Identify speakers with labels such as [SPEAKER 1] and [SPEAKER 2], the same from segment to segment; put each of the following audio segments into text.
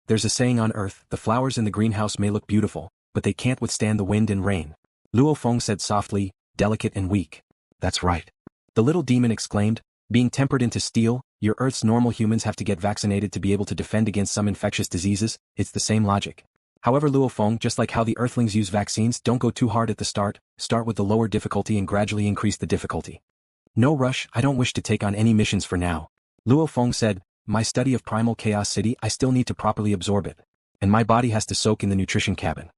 [SPEAKER 1] there's a saying on Earth, the flowers in the greenhouse may look beautiful, but they can't withstand the wind and rain. Luo Feng said softly, delicate and weak. That's right. The little demon exclaimed, being tempered into steel, your Earth's normal humans have to get vaccinated to be able to defend against some infectious diseases, it's the same logic. However, Luo Feng, just like how the Earthlings use vaccines, don't go too hard at the start with the lower difficulty and gradually increase the difficulty. No rush, I don't wish to take on any missions for now. Luo Feng said, my study of Primal Chaos City, I still need to properly absorb it. And my body has to soak in the nutrition cabin.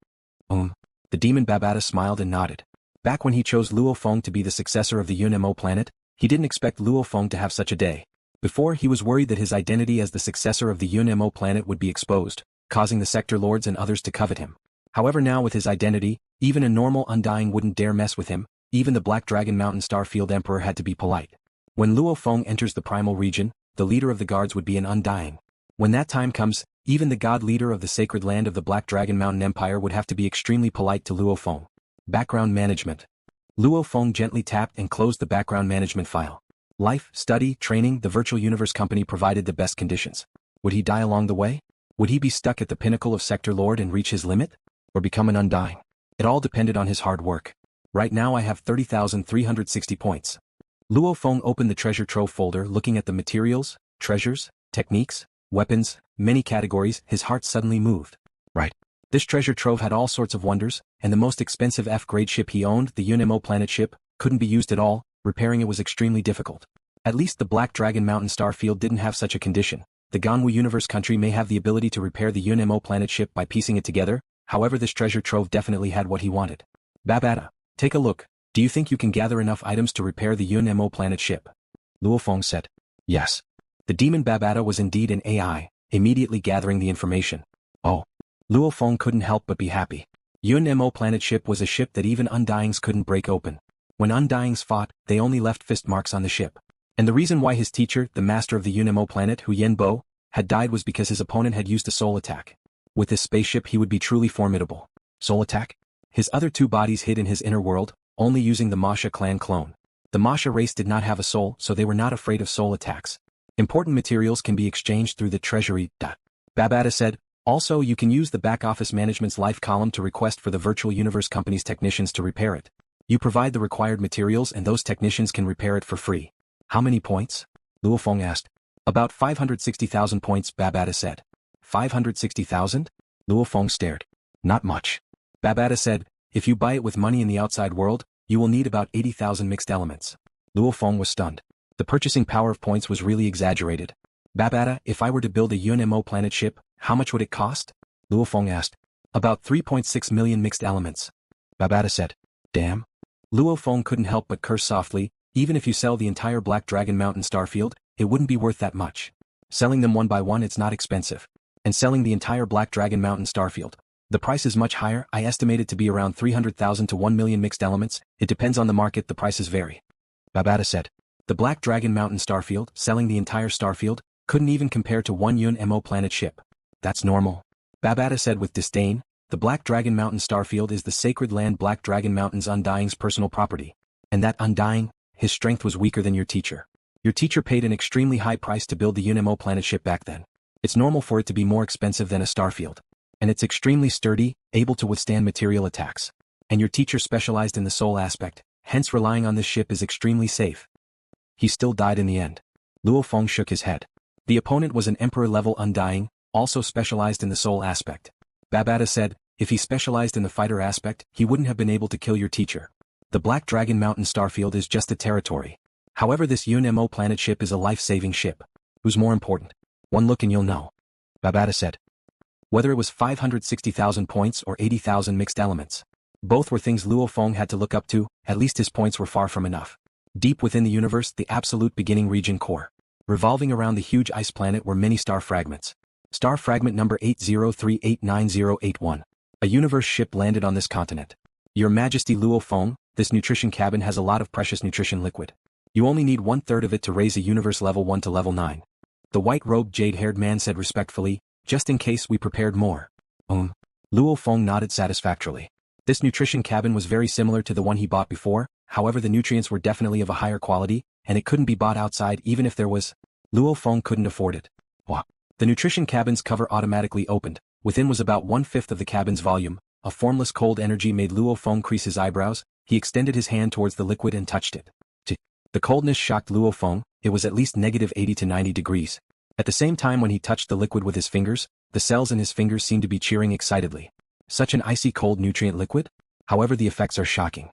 [SPEAKER 1] The demon Babata smiled and nodded. Back when he chose Luo Feng to be the successor of the UNMO planet, he didn't expect Luo Feng to have such a day. Before, he was worried that his identity as the successor of the UNMO planet would be exposed, causing the sector lords and others to covet him. However, now with his identity, even a normal Undying wouldn't dare mess with him, even the Black Dragon Mountain Starfield Emperor had to be polite. When Luo Feng enters the Primal region, the leader of the guards would be an Undying. When that time comes, even the god leader of the sacred land of the Black Dragon Mountain Empire would have to be extremely polite to Luo Feng. Background management. Luo Feng gently tapped and closed the background management file. Life, study, training, the virtual universe company provided the best conditions. Would he die along the way? Would he be stuck at the pinnacle of Sector Lord and reach his limit? Or become an Undying? It all depended on his hard work. Right now I have 30,360 points. Luo Feng opened the treasure trove folder, looking at the materials, treasures, techniques, weapons, many categories. His heart suddenly moved. Right. This treasure trove had all sorts of wonders, and the most expensive F-grade ship he owned, the UNMO planet ship, couldn't be used at all. Repairing it was extremely difficult. At least the Black Dragon Mountain Starfield didn't have such a condition. The Ganwu Universe country may have the ability to repair the UNMO planet ship by piecing it together, however this treasure trove definitely had what he wanted. Babata, take a look. Do you think you can gather enough items to repair the UNMO planet ship? Luo Feng said. Yes. The demon Babata was indeed an AI, immediately gathering the information. Oh. Luo Feng couldn't help but be happy. UNMO planet ship was a ship that even Undyings couldn't break open. When Undyings fought, they only left fist marks on the ship. And the reason why his teacher, the master of the UNMO planet, Hu Yenbo, had died was because his opponent had used a soul attack. With this spaceship he would be truly formidable. Soul attack? His other two bodies hid in his inner world, only using the Masha clan clone. The Masha race did not have a soul, so they were not afraid of soul attacks. Important materials can be exchanged through the treasury. Babata said, also you can use the back office management's life column to request for the virtual universe company's technicians to repair it. You provide the required materials and those technicians can repair it for free. How many points? Luo Feng asked. About 560,000 points, Babata said. 560,000? Luo Feng stared. Not much. Babata said, if you buy it with money in the outside world, you will need about 80,000 mixed elements. Luo Feng was stunned. The purchasing power of points was really exaggerated. Babata, if I were to build a UNMO planet ship, how much would it cost? Luo Feng asked. About 3.6 million mixed elements. Babata said. Damn. Luo Feng couldn't help but curse softly. Even if you sell the entire Black Dragon Mountain Starfield, it wouldn't be worth that much. Selling them one by one it's not expensive. And selling the entire Black Dragon Mountain Starfield, the price is much higher. I estimate it to be around 300,000 to 1 million mixed elements. It depends on the market, the prices vary. Babata said. The Black Dragon Mountain Starfield, selling the entire Starfield, couldn't even compare to one UNMO planet ship. That's normal. Babata said with disdain. The Black Dragon Mountain Starfield is the sacred land Black Dragon Mountain's Undying's personal property. And that Undying, his strength was weaker than your teacher. Your teacher paid an extremely high price to build the UNMO planet ship back then. It's normal for it to be more expensive than a Starfield. And it's extremely sturdy, able to withstand material attacks. And your teacher specialized in the soul aspect, hence relying on this ship is extremely safe. He still died in the end. Luo Feng shook his head. The opponent was an Emperor-level Undying, also specialized in the soul aspect. Babata said, if he specialized in the fighter aspect, he wouldn't have been able to kill your teacher. The Black Dragon Mountain Starfield is just a territory. However, this UNMO planet ship is a life-saving ship. Who's more important? One look and you'll know. Babata said. Whether it was 560,000 points or 80,000 mixed elements. Both were things Luo Feng had to look up to, at least his points were far from enough. Deep within the universe, the absolute beginning region core. Revolving around the huge ice planet were many star fragments. Star Fragment number 803889081. A universe ship landed on this continent. Your Majesty Luo Feng, this nutrition cabin has a lot of precious nutrition liquid. You only need 1/3 of it to raise a universe level 1 to level 9. The white-robed jade-haired man said respectfully, just in case we prepared more. Luo Feng nodded satisfactorily. This nutrition cabin was very similar to the one he bought before, however the nutrients were definitely of a higher quality, and it couldn't be bought outside even if there was. Luo Feng couldn't afford it. What? The nutrition cabin's cover automatically opened. Within was about 1/5 of the cabin's volume. A formless cold energy made Luo Feng crease his eyebrows. He extended his hand towards the liquid and touched it. The coldness shocked Luo Feng. It was at least -80 to 90 degrees. At the same time when he touched the liquid with his fingers, the cells in his fingers seemed to be cheering excitedly. Such an icy cold nutrient liquid? However, the effects are shocking.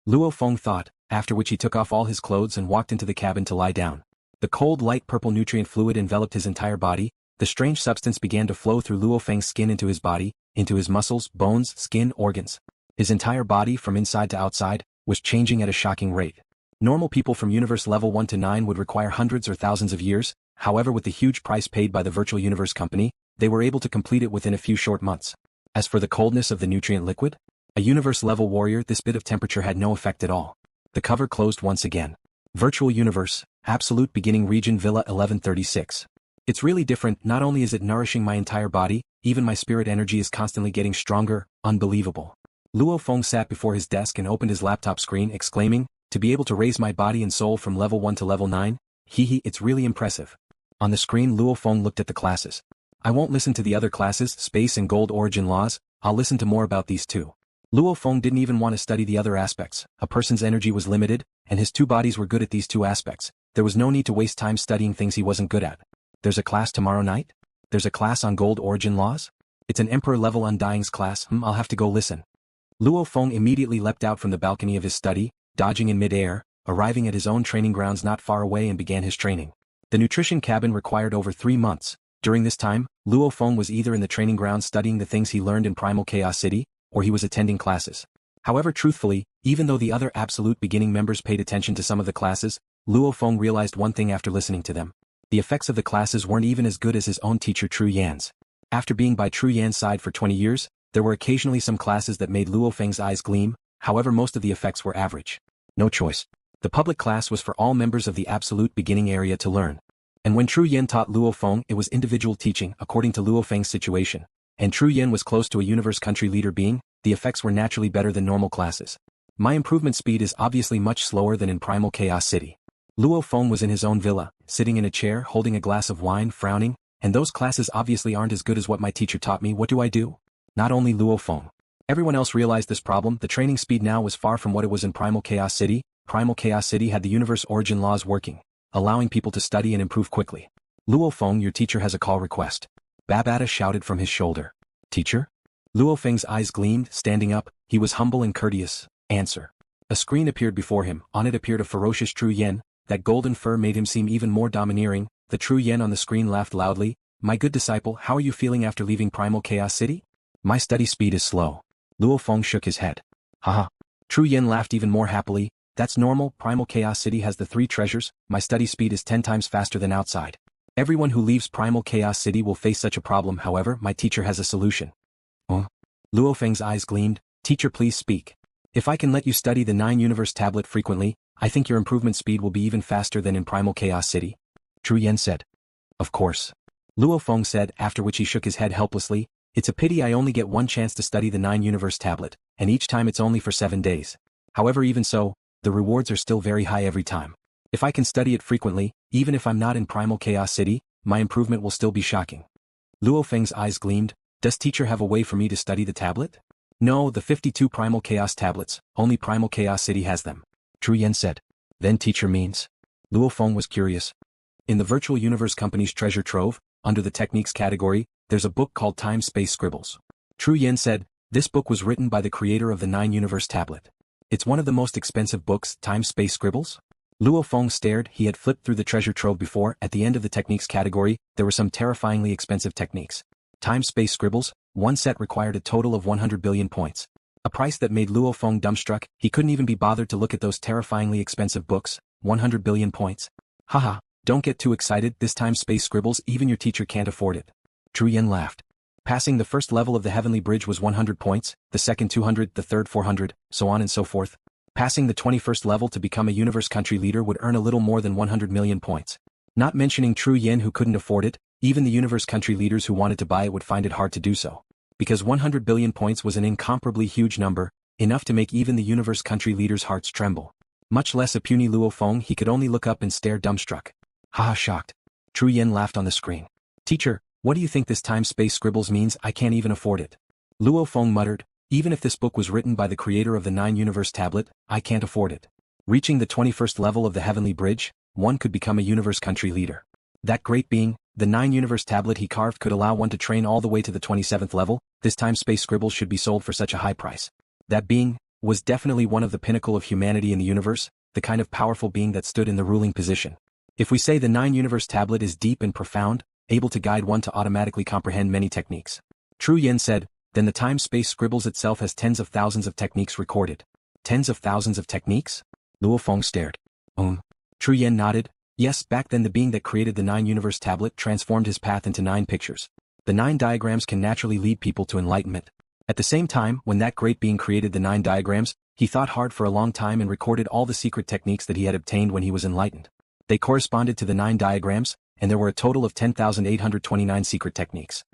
[SPEAKER 1] Luo Feng thought, after which he took off all his clothes and walked into the cabin to lie down. The cold light purple nutrient fluid enveloped his entire body. The strange substance began to flow through Luo Feng's skin into his body, into his muscles, bones, skin, organs. His entire body, from inside to outside, was changing at a shocking rate. Normal people from universe level 1 to 9 would require hundreds or thousands of years. However, with the huge price paid by the virtual universe company, they were able to complete it within a few short months. As for the coldness of the nutrient liquid, a universe level warrior, this bit of temperature had no effect at all. The cover closed once again. Virtual universe, absolute beginning region Villa 1136. It's really different. Not only is it nourishing my entire body, even my spirit energy is constantly getting stronger. Unbelievable. Luo Feng sat before his desk and opened his laptop screen, exclaiming, to be able to raise my body and soul from level 1 to level 9? It's really impressive. On the screen, Luo Feng looked at the classes. I won't listen to the other classes, space and gold origin laws. I'll listen to more about these two. Luo Feng didn't even want to study the other aspects. A person's energy was limited, and his two bodies were good at these two aspects. There was no need to waste time studying things he wasn't good at. There's a class tomorrow night? There's a class on gold origin laws? It's an Emperor level Undying's class. I'll have to go listen. Luo Feng immediately leapt out from the balcony of his study, dodging in mid-air, arriving at his own training grounds not far away and began his training. The nutrition cabin required over 3 months. During this time, Luo Feng was either in the training grounds studying the things he learned in Primal Chaos City, or he was attending classes. However, truthfully, even though the other absolute beginning members paid attention to some of the classes, Luo Feng realized one thing after listening to them. The effects of the classes weren't even as good as his own teacher Tru Yan's. After being by Tru Yan's side for 20 years, there were occasionally some classes that made Luo Feng's eyes gleam. However, most of the effects were average. No choice. The public class was for all members of the absolute beginning area to learn. And when Tru Yan taught Luo Feng, it was individual teaching according to Luo Feng's situation. And Tru Yan was close to a universe country leader being, the effects were naturally better than normal classes. My improvement speed is obviously much slower than in Primal Chaos City. Luo Feng was in his own villa, sitting in a chair holding a glass of wine, frowning, and those classes obviously aren't as good as what my teacher taught me. What do I do? Not only Luo Feng. Everyone else realized this problem. The training speed now was far from what it was in Primal Chaos City. Primal Chaos City had the universe origin laws working, allowing people to study and improve quickly. Luo Feng, your teacher has a call request. Babata shouted from his shoulder. Teacher? Luo Feng's eyes gleamed, standing up. He was humble and courteous. Answer. A screen appeared before him. On it appeared a ferocious Tru Yan. That golden fur made him seem even more domineering. The Tru Yan on the screen laughed loudly. My good disciple, how are you feeling after leaving Primal Chaos City? My study speed is slow. Luo Feng shook his head. Haha. Tru Yan laughed even more happily. That's normal. Primal Chaos City has the 3 treasures. My study speed is 10 times faster than outside. Everyone who leaves Primal Chaos City will face such a problem. However, my teacher has a solution. Luo Feng's eyes gleamed. Teacher, please speak. If I can let you study the 9 universe tablet frequently, I think your improvement speed will be even faster than in Primal Chaos City. Tru Yan said. Of course. Luo Feng said, after which he shook his head helplessly. It's a pity I only get one chance to study the 9 universe tablet, and each time it's only for 7 days. However, even so, the rewards are still very high every time. If I can study it frequently, even if I'm not in Primal Chaos City, my improvement will still be shocking. Luo Feng's eyes gleamed. Does teacher have a way for me to study the tablet? No, the 52 Primal Chaos tablets, only Primal Chaos City has them. Tru Yan said. Then teacher means? Luo Feng was curious. In the Virtual Universe Company's treasure trove, under the techniques category, there's a book called Space Scribbles. Tru Yan said, this book was written by the creator of the 9 universe tablet. It's one of the most expensive books. Space Scribbles? Luo Feng stared. He had flipped through the treasure trove before. At the end of the techniques category, there were some terrifyingly expensive techniques. Space Scribbles, one set required a total of 100 billion points. A price that made Luo Feng dumbstruck. He couldn't even be bothered to look at those terrifyingly expensive books. 100 billion points. Haha, don't get too excited. This Space Scribbles, even your teacher can't afford it. Tru Yan laughed. Passing the first level of the Heavenly Bridge was 100 points, the second 200, the third 400, so on and so forth. Passing the 21st level to become a universe country leader would earn a little more than 100 million points. Not mentioning Tru Yan who couldn't afford it, even the universe country leaders who wanted to buy it would find it hard to do so. Because 100 billion points was an incomparably huge number, enough to make even the universe country leaders' hearts tremble. Much less a puny Luo Feng. He could only look up and stare dumbstruck. Haha, shocked. Tru Yan laughed on the screen. Teacher, What do you think this time Space Scribbles means? I can't even afford it. Luo Feng muttered, even if this book was written by the creator of the 9-universe tablet, I can't afford it. Reaching the 21st level of the Heavenly Bridge, one could become a universe country leader. That great being, the 9-universe tablet he carved could allow one to train all the way to the 27th level. This time Space Scribbles should be sold for such a high price. That being was definitely one of the pinnacle of humanity in the universe, the kind of powerful being that stood in the ruling position. If we say the 9-universe tablet is deep and profound, able to guide one to automatically comprehend many techniques. Tru Yen said, then the time Space Scribbles itself has tens of thousands of techniques recorded. Tens of thousands of techniques? Luo Feng stared. Tru Yen nodded. Yes, back then the being that created the 9-universe tablet transformed his path into 9 pictures. The 9 diagrams can naturally lead people to enlightenment. At the same time, when that great being created the 9 diagrams, he thought hard for a long time and recorded all the secret techniques that he had obtained when he was enlightened. They corresponded to the 9 diagrams, and there were a total of 10,829 secret techniques.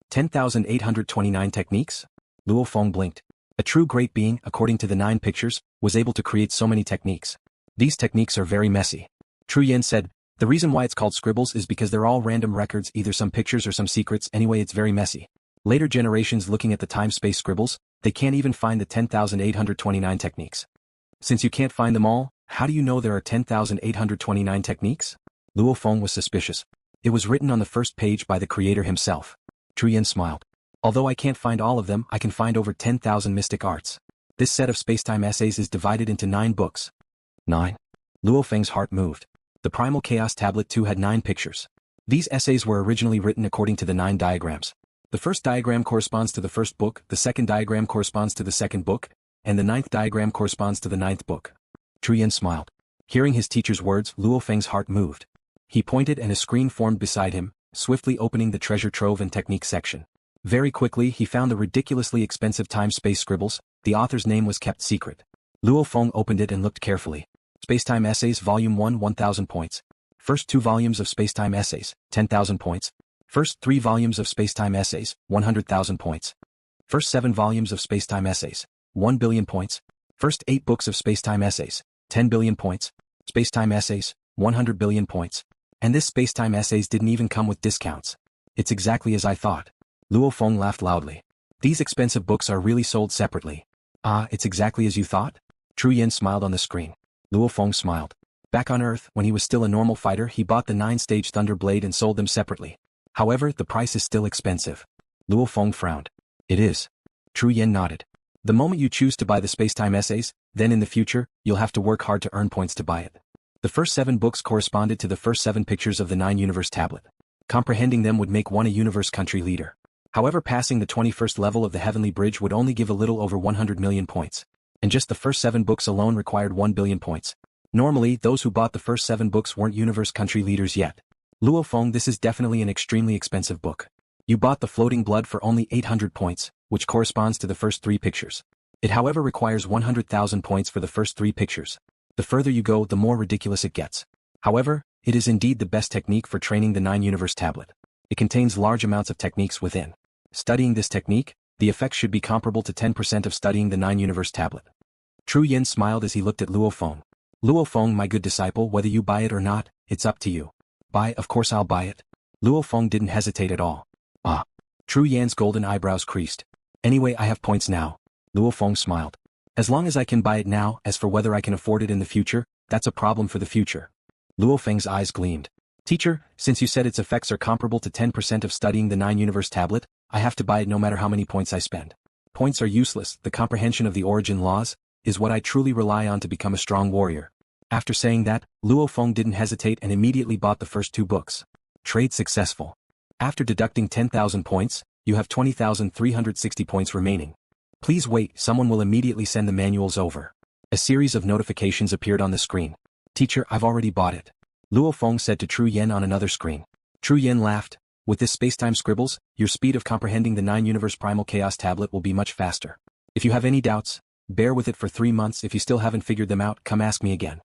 [SPEAKER 1] 10,829 techniques? Luo Feng blinked. A true great being, according to the 9 pictures, was able to create so many techniques. These techniques are very messy. Tru Yen said, the reason why it's called scribbles is because they're all random records, either some pictures or some secrets. Anyway, it's very messy. Later generations looking at the time-space scribbles, they can't even find the 10,829 techniques. Since you can't find them all, how do you know there are 10,829 techniques? Luo Feng was suspicious. It was written on the first page by the creator himself. Tru Yen smiled. Although I can't find all of them, I can find over 10,000 mystic arts. This set of spacetime essays is divided into 9 books. 9? Luo Feng's heart moved. The Primal Chaos Tablet 2 had 9 pictures. These essays were originally written according to the 9 diagrams. The first diagram corresponds to the first book, the second diagram corresponds to the second book, and the 9th diagram corresponds to the 9th book. Tru Yen smiled. Hearing his teacher's words, Luo Feng's heart moved. He pointed and a screen formed beside him, swiftly opening the treasure trove and technique section. Very quickly he found the ridiculously expensive time-space scribbles. The author's name was kept secret. Luo Feng opened it and looked carefully. Spacetime Essays Volume 1 1000 points. First 2 volumes of Spacetime Essays, 10,000 points. First 3 volumes of Spacetime Essays, 100,000 points. First 7 volumes of Spacetime Essays, 1 billion points. First 8 books of Spacetime Essays, 10 billion points. Spacetime Essays, 100 billion points. And this Spacetime Essays didn't even come with discounts. It's exactly as I thought. Luo Feng laughed loudly. These expensive books are really sold separately. Ah, it's exactly as you thought? Tru Yen smiled on the screen. Luo Feng smiled. Back on Earth, when he was still a normal fighter, he bought the 9-stage Thunder Blade and sold them separately. However, the price is still expensive. Luo Feng frowned. It is. Tru Yen nodded. The moment you choose to buy the Spacetime Essays, then in the future, you'll have to work hard to earn points to buy it. The first 7 books corresponded to the first 7 pictures of the 9-universe tablet. Comprehending them would make one a universe country leader. However, passing the 21st level of the Heavenly Bridge would only give a little over 100 million points. And just the first 7 books alone required 1 billion points. Normally, those who bought the first 7 books weren't universe country leaders yet. Luo Feng, this is definitely an extremely expensive book. You bought the Floating Blood for only 800 points, which corresponds to the first 3 pictures. It however requires 100,000 points for the first 3 pictures. The further you go, the more ridiculous it gets. However, it is indeed the best technique for training the 9-universe tablet. It contains large amounts of techniques within. Studying this technique, the effects should be comparable to 10% of studying the 9-universe tablet. Tru Yen smiled as he looked at Luo Feng. Luo Feng, my good disciple, whether you buy it or not, it's up to you. Buy, of course I'll buy it. Luo Feng didn't hesitate at all. Ah. Tru Yan's golden eyebrows creased. Anyway, I have points now. Luo Feng smiled. As long as I can buy it now, as for whether I can afford it in the future, that's a problem for the future. Luo Feng's eyes gleamed. Teacher, since you said its effects are comparable to 10% of studying the 9-universe tablet, I have to buy it no matter how many points I spend. Points are useless. The comprehension of the origin laws is what I truly rely on to become a strong warrior. After saying that, Luo Feng didn't hesitate and immediately bought the first 2 books. Trade successful. After deducting 10,000 points, you have 20,360 points remaining. Please wait, someone will immediately send the manuals over. A series of notifications appeared on the screen. Teacher, I've already bought it. Luo Feng said to Tru Yen on another screen. Tru Yen laughed. With this spacetime scribbles, your speed of comprehending the 9-universe Primal Chaos tablet will be much faster. If you have any doubts, bear with it for 3 months. If you still haven't figured them out, come ask me again.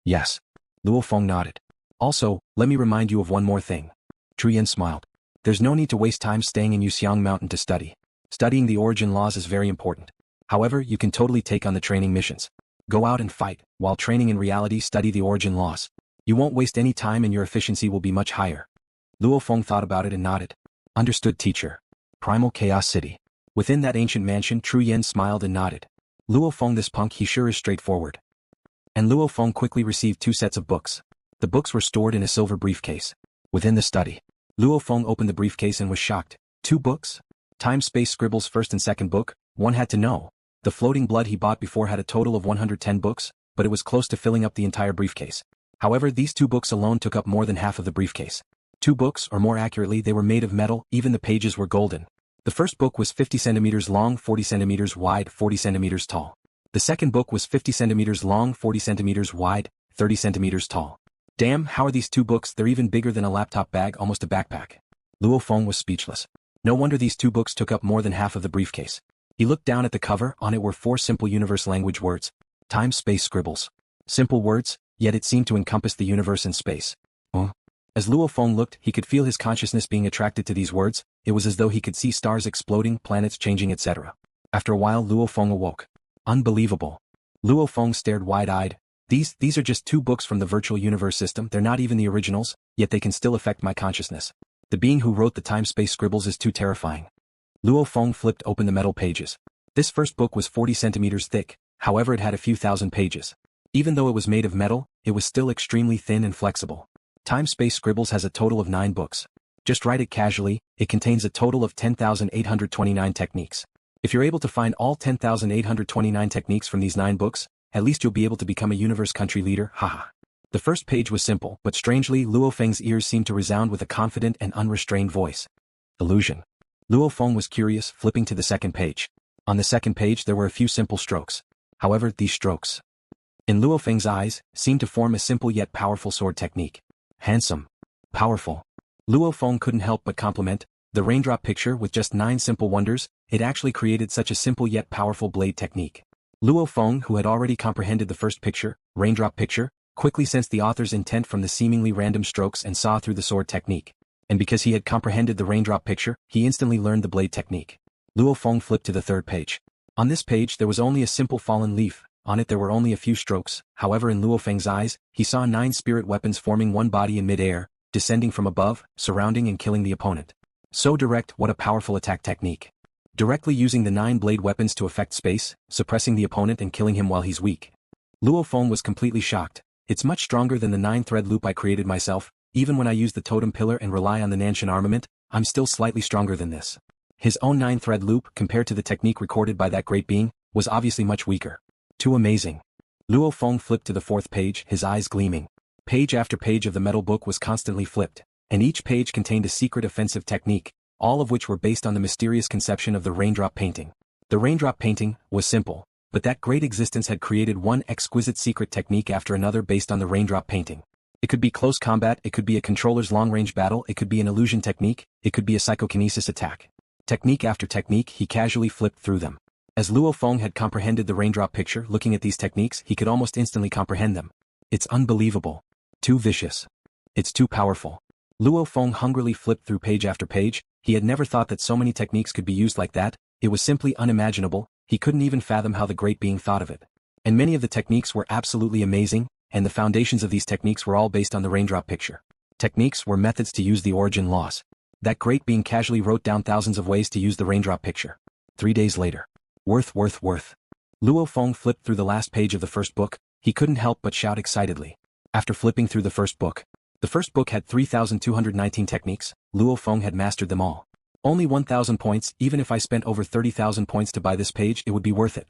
[SPEAKER 1] Yes. Luo Feng nodded. Also, let me remind you of one more thing. Tru Yen smiled. There's no need to waste time staying in Yuxiang Mountain to study. Studying the origin laws is very important. However, you can totally take on the training missions. Go out and fight, while training in reality study the origin laws. You won't waste any time and your efficiency will be much higher. Luo Feng thought about it and nodded. Understood, teacher. Primal Chaos City. Within that ancient mansion, Tru Yen smiled and nodded. Luo Feng, this punk, he sure is straightforward. And Luo Feng quickly received 2 sets of books. The books were stored in a silver briefcase. Within the study, Luo Feng opened the briefcase and was shocked. 2 books? Space Scribbles' first and second book? One had to know. The floating blood he bought before had a total of 110 books, but it was close to filling up the entire briefcase. However, these 2 books alone took up more than half of the briefcase. 2 books, or more accurately, they were made of metal, even the pages were golden. The first book was 50 centimeters long, 40 centimeters wide, 40 centimeters tall. The second book was 50 centimeters long, 40 centimeters wide, 30 centimeters tall. Damn, how are these 2 books? They're even bigger than a laptop bag, almost a backpack. Luo Feng was speechless. No wonder these 2 books took up more than half of the briefcase. He looked down at the cover. On it were 4 simple universe language words. Space Scribbles. Simple words, yet it seemed to encompass the universe and space. As Luo Feng looked, he could feel his consciousness being attracted to these words. It was as though he could see stars exploding, planets changing, etc. After a while, Luo Feng awoke. Unbelievable. Luo Feng stared wide-eyed. These are just 2 books from the virtual universe system. They're not even the originals, yet they can still affect my consciousness. The being who wrote the Space Scribbles is too terrifying. Luo Feng flipped open the metal pages. This first book was 40 centimeters thick, however it had a few thousand pages. Even though it was made of metal, it was still extremely thin and flexible. Space Scribbles has a total of 9 books. Just write it casually, it contains a total of 10,829 techniques. If you're able to find all 10,829 techniques from these 9 books, at least you'll be able to become a universe country leader, haha. The first page was simple, but strangely, Luo Feng's ears seemed to resound with a confident and unrestrained voice. Illusion. Luo Feng was curious, flipping to the second page. On the second page there were a few simple strokes. However, these strokes, in Luo Feng's eyes, seemed to form a simple yet powerful sword technique. Handsome. Powerful. Luo Feng couldn't help but compliment the raindrop picture. With just 9 simple wonders, it actually created such a simple yet powerful blade technique. Luo Feng, who had already comprehended the first picture, raindrop picture, quickly sensed the author's intent from the seemingly random strokes and saw through the sword technique. And because he had comprehended the raindrop picture, he instantly learned the blade technique. Luo Feng flipped to the third page. On this page there was only a simple fallen leaf. On it there were only a few strokes. However, in Luo Feng's eyes, he saw 9 spirit weapons forming one body in mid-air, descending from above, surrounding and killing the opponent. So direct, what a powerful attack technique. Directly using the 9 blade weapons to affect space, suppressing the opponent and killing him while he's weak. Luo Feng was completely shocked. It's much stronger than the 9-thread loop I created myself. Even when I use the totem pillar and rely on the Nan Shen armament, I'm still slightly stronger than this. His own 9-thread loop, compared to the technique recorded by that great being, was obviously much weaker. Too amazing. Luo Feng flipped to the 4th page, his eyes gleaming. Page after page of the metal book was constantly flipped, and each page contained a secret offensive technique, all of which were based on the mysterious conception of the raindrop painting. The raindrop painting was simple, but that great existence had created one exquisite secret technique after another based on the raindrop painting. It could be close combat, it could be a controller's long-range battle, it could be an illusion technique, it could be a psychokinesis attack. Technique after technique, he casually flipped through them. As Luo Feng had comprehended the raindrop picture, looking at these techniques, he could almost instantly comprehend them. It's unbelievable. Too vicious. It's too powerful. Luo Feng hungrily flipped through page after page. He had never thought that so many techniques could be used like that. It was simply unimaginable. He couldn't even fathom how the great being thought of it. And many of the techniques were absolutely amazing, and the foundations of these techniques were all based on the raindrop picture. Techniques were methods to use the origin laws. That great being casually wrote down thousands of ways to use the raindrop picture. 3 days later. Worth. Luo Feng flipped through the last page of the first book. He couldn't help but shout excitedly. After flipping through the first book had 3,219 techniques. Luo Feng had mastered them all. Only 1,000 points. Even if I spent over 30,000 points to buy this page, it would be worth it.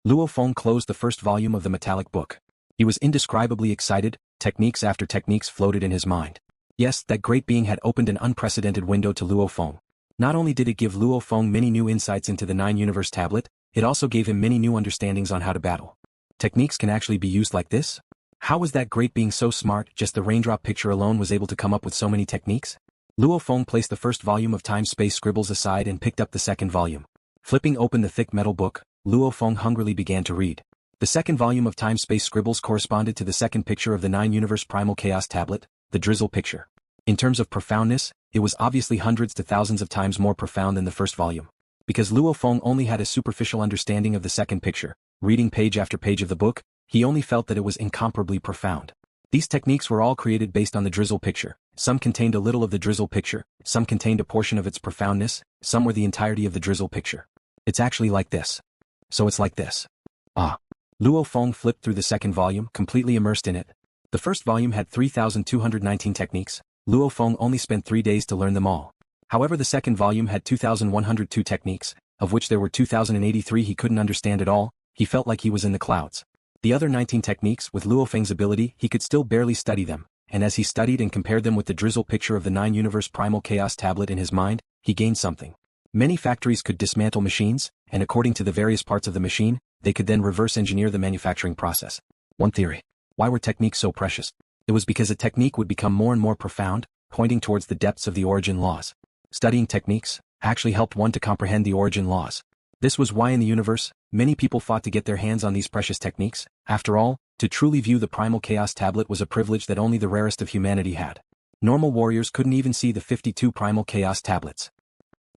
[SPEAKER 1] Luo Feng closed the first volume of the metallic book. He was indescribably excited. Techniques after techniques floated in his mind. Yes, that great being had opened an unprecedented window to Luo Feng. Not only did it give Luo Feng many new insights into the 9-universe tablet, it also gave him many new understandings on how to battle. Techniques can actually be used like this? How was that great being so smart? Just the raindrop picture alone was able to come up with so many techniques? Luo Feng placed the first volume of Space Scribbles aside and picked up the second volume. Flipping open the thick metal book, Luo Feng hungrily began to read. The second volume of Space Scribbles corresponded to the second picture of the 9-universe Primal Chaos tablet, the drizzle picture. In terms of profoundness, it was obviously hundreds to thousands of times more profound than the first volume. Because Luo Feng only had a superficial understanding of the second picture, reading page after page of the book, he only felt that it was incomparably profound. These techniques were all created based on the drizzle picture. Some contained a little of the drizzle picture, some contained a portion of its profoundness, some were the entirety of the drizzle picture. It's actually like this. So it's like this. Ah. Luo Feng flipped through the second volume, completely immersed in it. The first volume had 3,219 techniques. Luo Feng only spent 3 days to learn them all. However, the second volume had 2,102 techniques, of which there were 2,083 he couldn't understand at all. He felt like he was in the clouds. The other 19 techniques, with Luo Feng's ability, he could still barely study them, and as he studied and compared them with the drizzle picture of the 9-universe Primal Chaos tablet in his mind, he gained something. Many factories could dismantle machines, and according to the various parts of the machine, they could then reverse engineer the manufacturing process. One theory. Why were techniques so precious? It was because a technique would become more and more profound, pointing towards the depths of the origin laws. Studying techniques actually helped one to comprehend the origin laws. This was why in the universe, many people fought to get their hands on these precious techniques. After all, to truly view the Primal Chaos tablet was a privilege that only the rarest of humanity had. Normal warriors couldn't even see the 52 Primal Chaos tablets.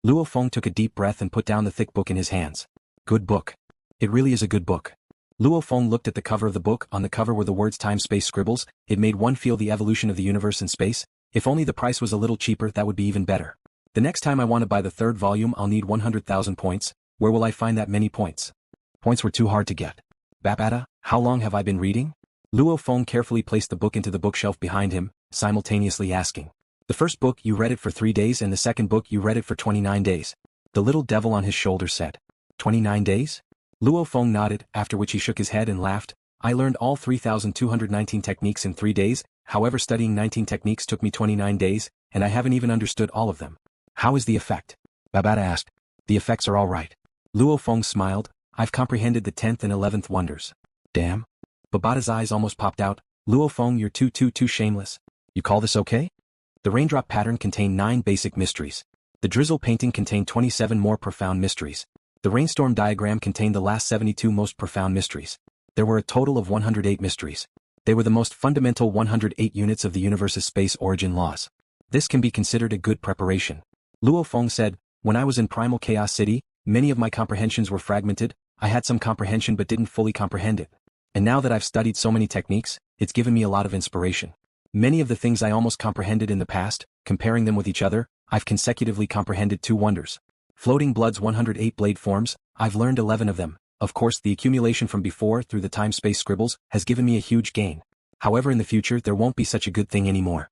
[SPEAKER 1] Luo Feng took a deep breath and put down the thick book in his hands. Good book. It really is a good book. Luo Feng looked at the cover of the book. On the cover were the words Time Space Scribbles. It made one feel the evolution of the universe in space. If only the price was a little cheaper, that would be even better. The next time I want to buy the third volume, I'll need 100,000 points. Where will I find that many points? Points were too hard to get. Babada, how long have I been reading? Luo Feng carefully placed the book into the bookshelf behind him, simultaneously asking. The first book you read it for 3 days and the second book you read it for 29 days. The little devil on his shoulder said. 29 days? Luo Feng nodded, after which he shook his head and laughed. I learned all 3,219 techniques in 3 days, however studying 19 techniques took me 29 days, and I haven't even understood all of them. How is the effect? Babada asked. The effects are all right. Luo Feng smiled. I've comprehended the 10th and 11th wonders. Damn. Babada's eyes almost popped out. Luo Feng, you're too shameless. You call this okay? The raindrop pattern contained 9 basic mysteries. The drizzle painting contained 27 more profound mysteries. The rainstorm diagram contained the last 72 most profound mysteries. There were a total of 108 mysteries. They were the most fundamental 108 units of the universe's space origin laws. This can be considered a good preparation. Luo Feng said, when I was in Primal Chaos City, many of my comprehensions were fragmented. I had some comprehension but didn't fully comprehend it. And now that I've studied so many techniques, it's given me a lot of inspiration. Many of the things I almost comprehended in the past, comparing them with each other, I've consecutively comprehended 2 wonders. Floating Blood's 108 blade forms, I've learned 11 of them. Of course, the accumulation from before through the time-space scribbles has given me a huge gain. However, in the future there won't be such a good thing anymore.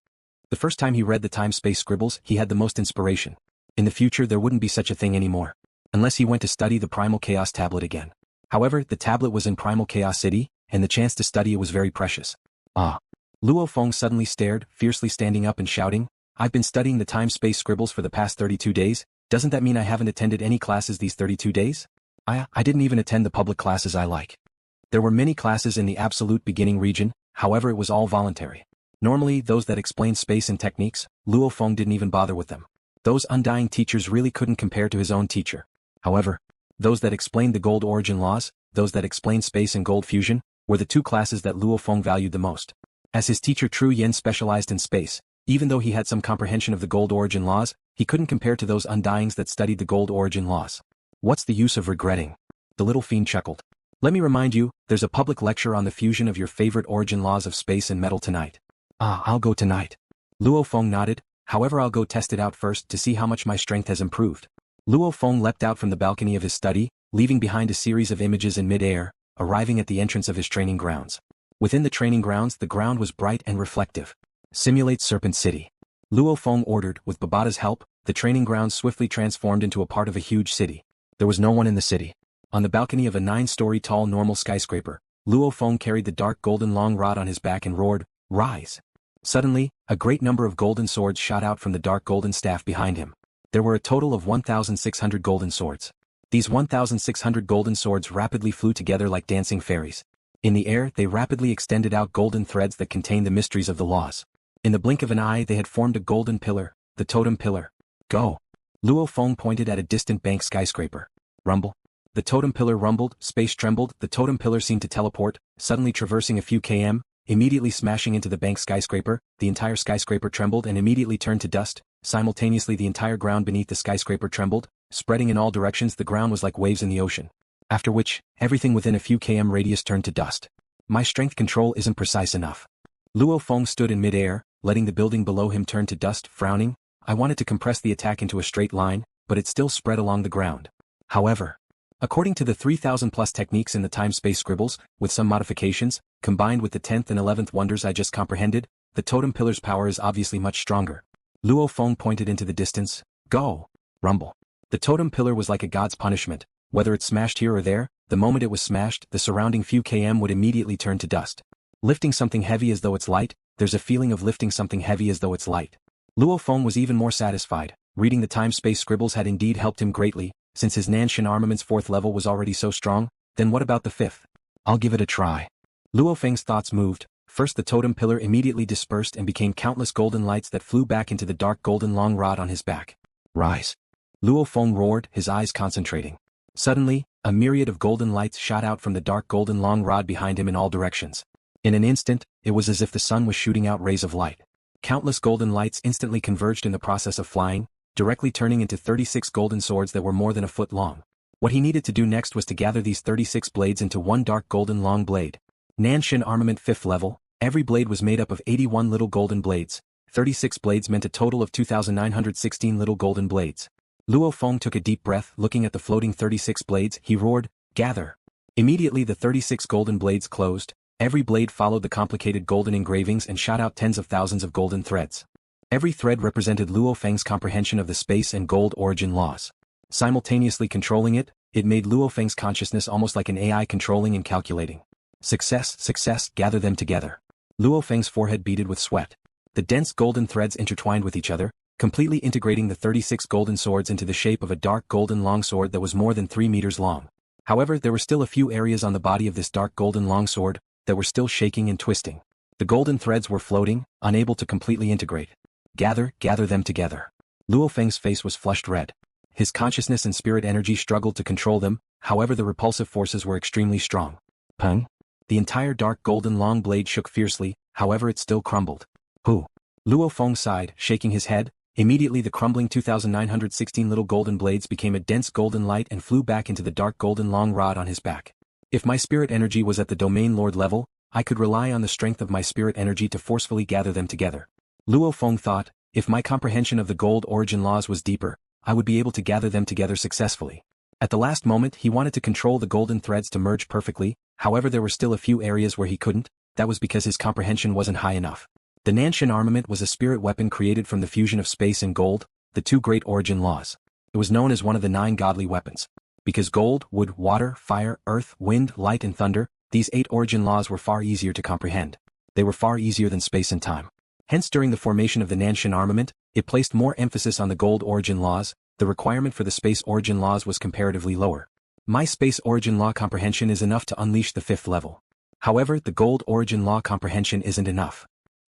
[SPEAKER 1] The first time he read the time-space scribbles, he had the most inspiration. In the future there wouldn't be such a thing anymore. Unless he went to study the Primal Chaos tablet again. However, the tablet was in Primal Chaos City, and the chance to study it was very precious. Ah. Luo Feng suddenly stared, fiercely standing up and shouting, I've been studying the time-space scribbles for the past 32 days, doesn't that mean I haven't attended any classes these 32 days? I didn't even attend the public classes I like. There were many classes in the absolute beginning region, however it was all voluntary. Normally those that explained space and techniques, Luo Feng didn't even bother with them. Those undying teachers really couldn't compare to his own teacher. However, those that explained the gold origin laws, those that explained space and gold fusion, were the 2 classes that Luo Feng valued the most. As his teacher Tru Yen specialized in space, even though he had some comprehension of the gold origin laws, he couldn't compare to those undyings that studied the gold origin laws. What's the use of regretting? The little fiend chuckled. Let me remind you, there's a public lecture on the fusion of your favorite origin laws of space and metal tonight. Ah, I'll go tonight. Luo Feng nodded, however I'll go test it out first to see how much my strength has improved. Luo Feng leapt out from the balcony of his study, leaving behind a series of images in mid-air, arriving at the entrance of his training grounds. Within the training grounds the ground was bright and reflective. Simulate Serpent City. Luo Feng ordered. With Babada's help, the training grounds swiftly transformed into a part of a huge city. There was no one in the city. On the balcony of a 9-story tall normal skyscraper, Luo Feng carried the dark golden long rod on his back and roared, Rise! Suddenly, a great number of golden swords shot out from the dark golden staff behind him. There were a total of 1,600 golden swords. These 1,600 golden swords rapidly flew together like dancing fairies. In the air they rapidly extended out golden threads that contained the mysteries of the laws. In the blink of an eye they had formed a golden pillar, the totem pillar. Go! Luo Feng pointed at a distant bank skyscraper. Rumble. The totem pillar rumbled, space trembled, the totem pillar seemed to teleport, suddenly traversing a few km, immediately smashing into the bank skyscraper. The entire skyscraper trembled and immediately turned to dust. Simultaneously the entire ground beneath the skyscraper trembled, spreading in all directions. The ground was like waves in the ocean. After which, everything within a few km radius turned to dust. My strength control isn't precise enough. Luo Feng stood in midair, letting the building below him turn to dust, frowning. I wanted to compress the attack into a straight line, but it still spread along the ground. However, according to the 3,000+ techniques in the time-space scribbles, with some modifications, combined with the 10th and 11th wonders I just comprehended, the totem pillar's power is obviously much stronger. Luo Feng pointed into the distance. Go! Rumble. The totem pillar was like a god's punishment. Whether it smashed here or there, the moment it was smashed, the surrounding few km would immediately turn to dust. Lifting something heavy as though it's light, there's a feeling of lifting something heavy as though it's light. Luo Feng was even more satisfied. Reading the time-space scribbles had indeed helped him greatly, since his Nan Shen armament's 4th level was already so strong. Then what about the 5th? I'll give it a try. Luo Feng's thoughts moved. First the totem pillar immediately dispersed and became countless golden lights that flew back into the dark golden long rod on his back. Rise! Luo Feng roared, his eyes concentrating. Suddenly, a myriad of golden lights shot out from the dark golden long rod behind him in all directions. In an instant, it was as if the sun was shooting out rays of light. Countless golden lights instantly converged in the process of flying, directly turning into 36 golden swords that were more than a foot long. What he needed to do next was to gather these 36 blades into one dark golden long blade. Nan Shen armament 5th level, every blade was made up of 81 little golden blades. 36 blades meant a total of 2,916 little golden blades. Luo Feng took a deep breath. Looking at the floating 36 blades, he roared, "Gather!" Immediately the 36 golden blades closed. Every blade followed the complicated golden engravings and shot out tens of thousands of golden threads. Every thread represented Luo Feng's comprehension of the space and gold origin laws. Simultaneously controlling it, it made Luo Feng's consciousness almost like an AI controlling and calculating. Success, success, gather them together. Luo Feng's forehead beaded with sweat. The dense golden threads intertwined with each other, completely integrating the 36 golden swords into the shape of a dark golden longsword that was more than 3 meters long. However, there were still a few areas on the body of this dark golden longsword that were still shaking and twisting. The golden threads were floating, unable to completely integrate. Gather them together. Luo Feng's face was flushed red. His consciousness and spirit energy struggled to control them, however the repulsive forces were extremely strong. Peng! The entire dark golden long blade shook fiercely, however it still crumbled. Who? Luo Feng sighed, shaking his head. Immediately the crumbling 2,916 little golden blades became a dense golden light and flew back into the dark golden long rod on his back. If my spirit energy was at the domain lord level, I could rely on the strength of my spirit energy to forcefully gather them together. Luo Feng thought, if my comprehension of the gold origin laws was deeper, I would be able to gather them together successfully. At the last moment he wanted to control the golden threads to merge perfectly, however there were still a few areas where he couldn't. That was because his comprehension wasn't high enough. The Nan Shen armament was a spirit weapon created from the fusion of space and gold, the 2 great origin laws. It was known as one of the 9 godly weapons. Because gold, wood, water, fire, earth, wind, light and thunder, these 8 origin laws were far easier to comprehend. They were far easier than space and time. Hence during the formation of the Nan Shen armament, it placed more emphasis on the gold origin laws. The requirement for the space origin laws was comparatively lower. My space origin law comprehension is enough to unleash the 5th level. However, the gold origin law comprehension isn't enough.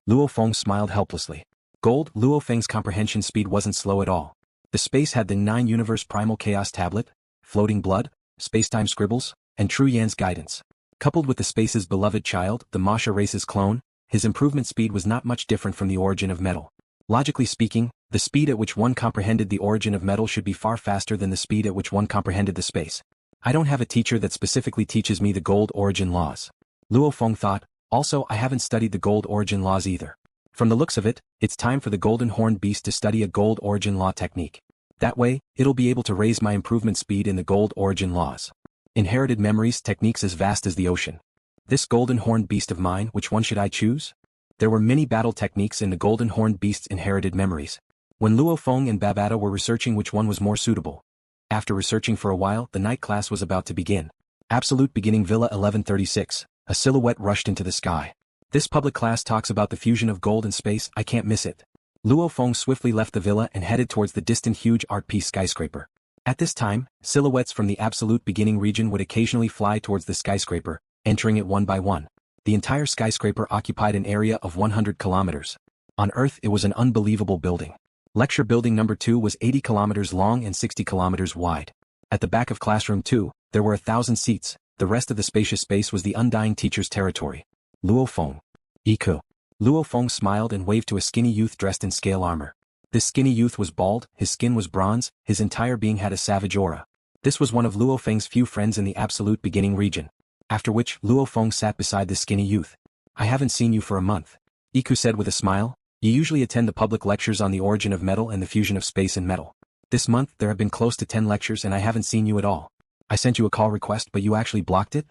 [SPEAKER 1] Luo Feng smiled helplessly. Gold, Luo Feng's comprehension speed wasn't slow at all. The space had the 9 universe Primal Chaos Tablet, Floating Blood, Space-Time Scribbles, and True Yan's guidance. Coupled with the space's beloved child, the Masha race's clone, his improvement speed was not much different from the origin of metal. Logically speaking, the speed at which one comprehended the origin of metal should be far faster than the speed at which one comprehended the space. I don't have a teacher that specifically teaches me the gold origin laws. Luo Feng thought, also I haven't studied the gold origin laws either. From the looks of it, it's time for the golden horned beast to study a gold origin law technique. That way, it'll be able to raise my improvement speed in the gold origin laws. Inherited memories, techniques as vast as the ocean. This golden horned beast of mine, which one should I choose? There were many battle techniques in the golden horned beast's inherited memories. When Luo Feng and Babata were researching which one was more suitable. After researching for a while, the night class was about to begin. Absolute beginning Villa 1136, a silhouette rushed into the sky. This public class talks about the fusion of gold and space, I can't miss it. Luo Feng swiftly left the villa and headed towards the distant huge art piece skyscraper. At this time, silhouettes from the absolute beginning region would occasionally fly towards the skyscraper, entering it one by one. The entire skyscraper occupied an area of 100 kilometers. On Earth it was an unbelievable building. Lecture building number 2 was 80 kilometers long and 60 kilometers wide. At the back of classroom 2, there were 1,000 seats. The rest of the spacious space was the undying teacher's territory. Luo Feng. Iku. Luo Feng smiled and waved to a skinny youth dressed in scale armor. This skinny youth was bald, his skin was bronze, his entire being had a savage aura. This was one of Luo Feng's few friends in the absolute beginning region. After which, Luo Feng sat beside the skinny youth. I haven't seen you for a month. Iku said with a smile. You usually attend the public lectures on the origin of metal and the fusion of space and metal. This month there have been close to 10 lectures and I haven't seen you at all. I sent you a call request but you actually blocked it?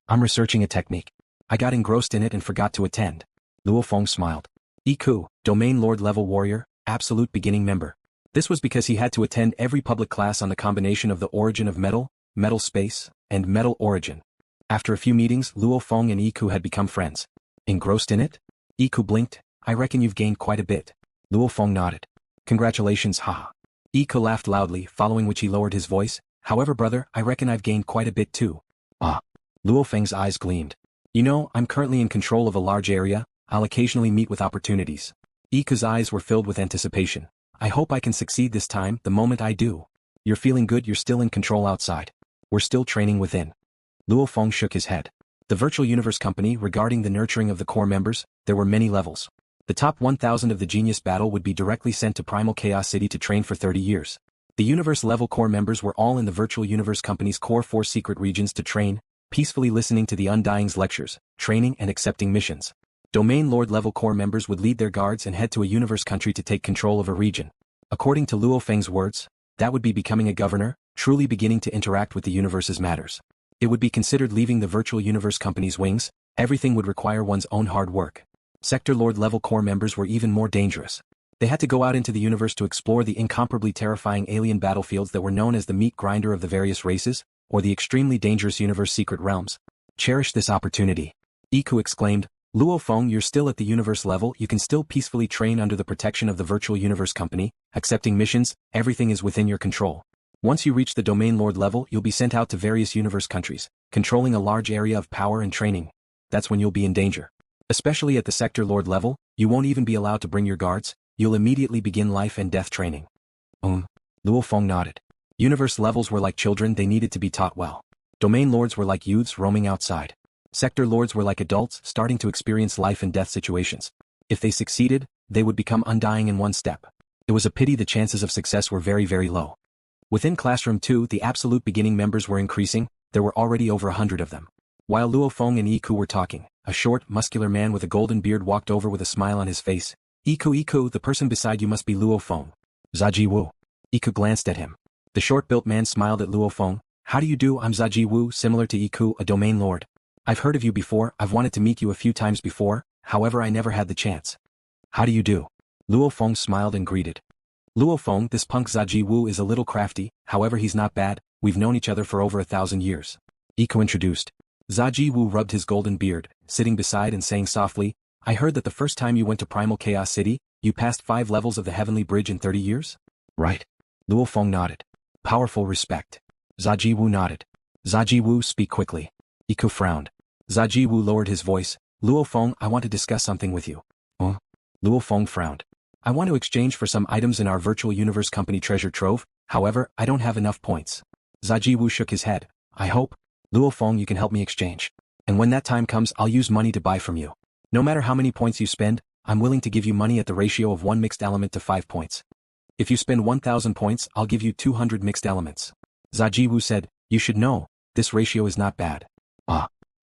[SPEAKER 1] I'm researching a technique. I got engrossed in it and forgot to attend. LuoFeng smiled. Iku, Domain Lord level warrior, absolute beginning member. This was because he had to attend every public class on the combination of the origin of metal, metal space, and metal origin. After a few meetings, LuoFeng and Iku had become friends. Engrossed in it? Iku blinked. I reckon you've gained quite a bit. LuoFeng nodded. Congratulations, haha. Iku laughed loudly, following which he lowered his voice. However, brother, I reckon I've gained quite a bit too. Ah. LuoFeng's eyes gleamed. You know, I'm currently in control of a large area. I'll occasionally meet with opportunities. Iku's eyes were filled with anticipation. I hope I can succeed this time. The moment I do. You're feeling good. You're still in control outside. We're still training within. LuoFeng shook his head. The Virtual Universe Company, regarding the nurturing of the core members, there were many levels. The top 1,000 of the Genius Battle would be directly sent to Primal Chaos City to train for 30 years. The Universe-level core members were all in the Virtual Universe Company's core 4 secret regions to train, peacefully listening to the Undying's lectures, training and accepting missions. Domain Lord-level core members would lead their guards and head to a universe country to take control of a region. According to LuoFeng's words, that would be becoming a governor, truly beginning to interact with the universe's matters. It would be considered leaving the Virtual Universe Company's wings. Everything would require one's own hard work. Sector Lord-level core members were even more dangerous. They had to go out into the universe to explore the incomparably terrifying alien battlefields that were known as the meat grinder of the various races, or the extremely dangerous universe secret realms. Cherish this opportunity. Iku exclaimed, LuoFeng, you're still at the universe level. You can still peacefully train under the protection of the Virtual Universe Company, accepting missions. Everything is within your control. Once you reach the Domain Lord level, you'll be sent out to various universe countries, controlling a large area of power and training. That's when you'll be in danger. Especially at the Sector Lord level, you won't even be allowed to bring your guards. You'll immediately begin life and death training. LuoFeng nodded. Universe levels were like children, they needed to be taught well. Domain Lords were like youths roaming outside. Sector Lords were like adults starting to experience life and death situations. If they succeeded, they would become undying in one step. It was a pity the chances of success were very, very low. Within Classroom 2, the absolute beginning members were increasing. There were already over 100 of them. While LuoFeng and Iku were talking, a short, muscular man with a golden beard walked over with a smile on his face. Iku, the person beside you must be LuoFeng. Zaji Wu. Iku glanced at him. The short-built man smiled at LuoFeng. How do you do? I'm Zaji Wu, similar to Iku, a domain lord. I've heard of you before. I've wanted to meet you a few times before, however I never had the chance. How do you do? LuoFeng smiled and greeted. LuoFeng, this punk Zaji Wu is a little crafty, however he's not bad. We've known each other for over 1,000 years. Iku introduced. Zaji Wu rubbed his golden beard, sitting beside and saying softly, I heard that the first time you went to Primal Chaos City, you passed 5 levels of the Heavenly Bridge in 30 years? Right. LuoFeng nodded. Powerful respect. Zaji Wu nodded. Zaji Wu, speak quickly. Iku frowned. Zaji Wu lowered his voice. LuoFeng, I want to discuss something with you. LuoFeng frowned. I want to exchange for some items in our Virtual Universe Company treasure trove, however, I don't have enough points. Zaji Wu shook his head. I hope, LuoFeng, you can help me exchange. And when that time comes, I'll use money to buy from you. No matter how many points you spend, I'm willing to give you money at the ratio of 1 mixed element to 5 points. If you spend 1,000 points, I'll give you 200 mixed elements. Zaji Wu said, you should know, this ratio is not bad.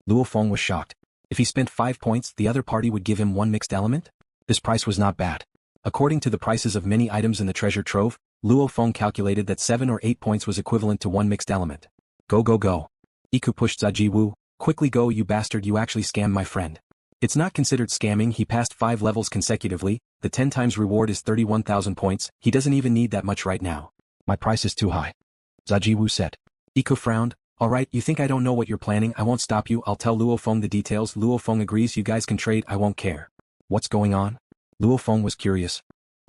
[SPEAKER 1] LuoFeng was shocked. If he spent 5 points, the other party would give him 1 mixed element? This price was not bad. According to the prices of many items in the treasure trove, LuoFeng calculated that 7 or 8 points was equivalent to 1 mixed element. Go. Iku pushed Zaji Wu. Quickly go, you bastard, you actually scammed my friend. It's not considered scamming, he passed 5 levels consecutively, the 10 times reward is 31,000 points, he doesn't even need that much right now. My price is too high. Zaji Wu said. Iku frowned. Alright, you think I don't know what you're planning, I won't stop you, I'll tell LuoFeng the details. LuoFeng agrees, you guys can trade, I won't care. What's going on? LuoFeng was curious.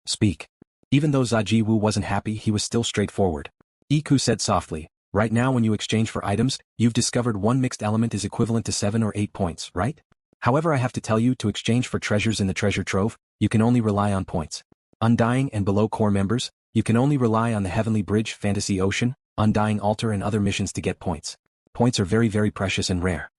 [SPEAKER 1] Speak. Even though Zaji Wu wasn't happy, he was still straightforward. Iku said softly. Right now when you exchange for items, you've discovered 1 mixed element is equivalent to 7 or 8 points, right? However, I have to tell you, to exchange for treasures in the treasure trove, you can only rely on points. Undying and below core members, you can only rely on the Heavenly Bridge, Fantasy Ocean, Undying Altar and other missions to get points. Points are very, very precious and rare.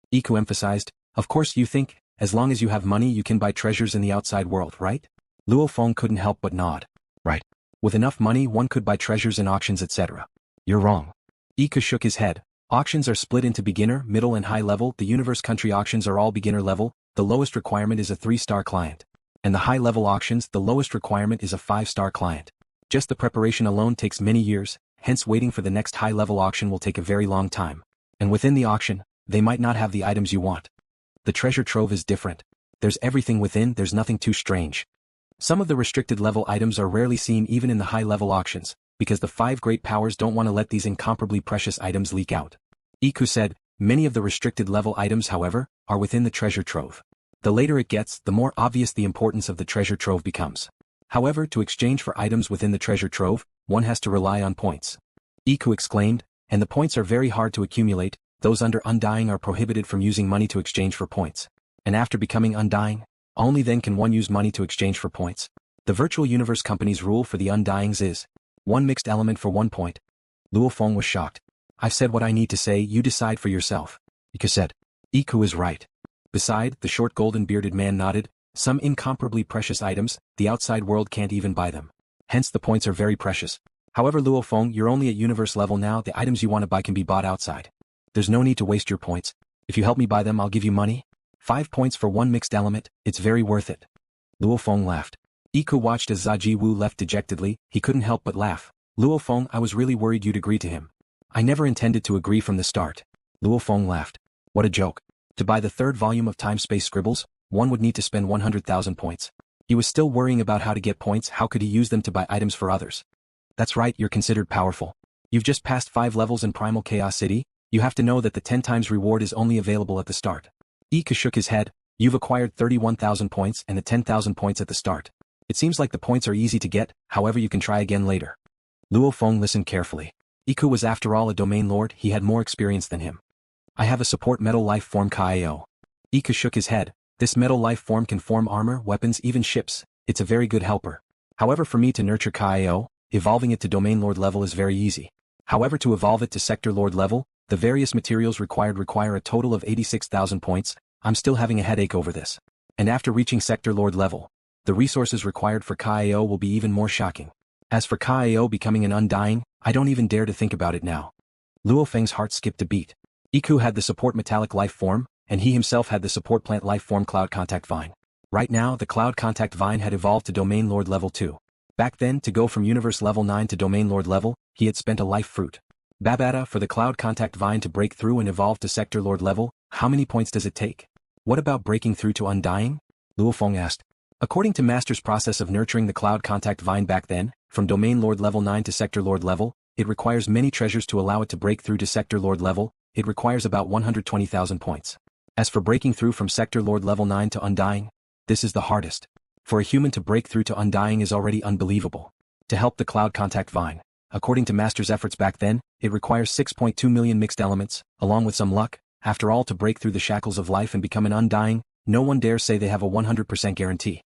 [SPEAKER 1] Iku emphasized, of course you think, as long as you have money you can buy treasures in the outside world, right? LuoFeng couldn't help but nod. Right. With enough money one could buy treasures in auctions etc. You're wrong. Iku shook his head. Auctions are split into beginner, middle and high level. The universe country auctions are all beginner level. the lowest requirement is a 3-star client. And the high-level auctions, the lowest requirement is a 5-star client. Just the preparation alone takes many years, hence waiting for the next high-level auction will take a very long time. And within the auction, they might not have the items you want. The treasure trove is different. There's everything within, there's nothing too strange. Some of the restricted level items are rarely seen even in the high-level auctions, because the 5 great powers don't want to let these incomparably precious items leak out. Iku said, many of the restricted level items, however, are within the treasure trove. The later it gets, the more obvious the importance of the treasure trove becomes. However, to exchange for items within the treasure trove, one has to rely on points. Iku exclaimed, and the points are very hard to accumulate, those under Undying are prohibited from using money to exchange for points. And after becoming Undying, only then can one use money to exchange for points. The virtual universe company's rule for the Undyings is 1 mixed element for 1 point. LuoFeng was shocked. I've said what I need to say, you decide for yourself. Iku said. Iku is right. Beside, the short golden-bearded man nodded, some incomparably precious items, the outside world can't even buy them. Hence the points are very precious. However, LuoFeng, you're only at universe level now, the items you want to buy can be bought outside. There's no need to waste your points. If you help me buy them, I'll give you money. 5 points for 1 mixed element, it's very worth it. LuoFeng laughed. Iku watched as Zaji Wu left dejectedly, he couldn't help but laugh. LuoFeng, I was really worried you'd agree to him. I never intended to agree from the start. LuoFeng laughed. What a joke. To buy the 3rd volume of Space Scribbles, one would need to spend 100,000 points. He was still worrying about how to get points, how could he use them to buy items for others. That's right, you're considered powerful. You've just passed 5 levels in Primal Chaos City, you have to know that the 10 times reward is only available at the start. Iku shook his head, you've acquired 31,000 points and the 10,000 points at the start. It seems like the points are easy to get, however you can try again later. LuoFeng listened carefully. Iku was after all a domain lord, he had more experience than him. I have a support metal life form Kao. Iku shook his head, this metal life form can form armor, weapons, even ships, it's a very good helper. However, for me to nurture Kao, evolving it to domain lord level is very easy. However, to evolve it to sector lord level, the various materials required require a total of 86,000 points, I'm still having a headache over this. And after reaching sector lord level, the resources required for Kao will be even more shocking. As for Kao becoming an Undying, I don't even dare to think about it now. LuoFeng's heart skipped a beat. Iku had the support metallic life form, and he himself had the support plant life form Cloud Contact Vine. Right now, the Cloud Contact Vine had evolved to Domain Lord level 2. Back then, to go from Universe level 9 to Domain Lord level, he had spent a life fruit. Babata, for the Cloud Contact Vine to break through and evolve to Sector Lord level, how many points does it take? What about breaking through to Undying? LuoFeng asked. According to Master's process of nurturing the Cloud Contact Vine back then, from Domain Lord level 9 to Sector Lord level, it requires many treasures to allow it to break through to Sector Lord level, it requires about 120,000 points. As for breaking through from Sector Lord level 9 to Undying, this is the hardest. For a human to break through to Undying is already unbelievable. To help the Cloud Contact Vine, according to Master's efforts back then, it requires 6.2 million mixed elements, along with some luck. After all, to break through the shackles of life and become an Undying, no one dares say they have a 100% guarantee.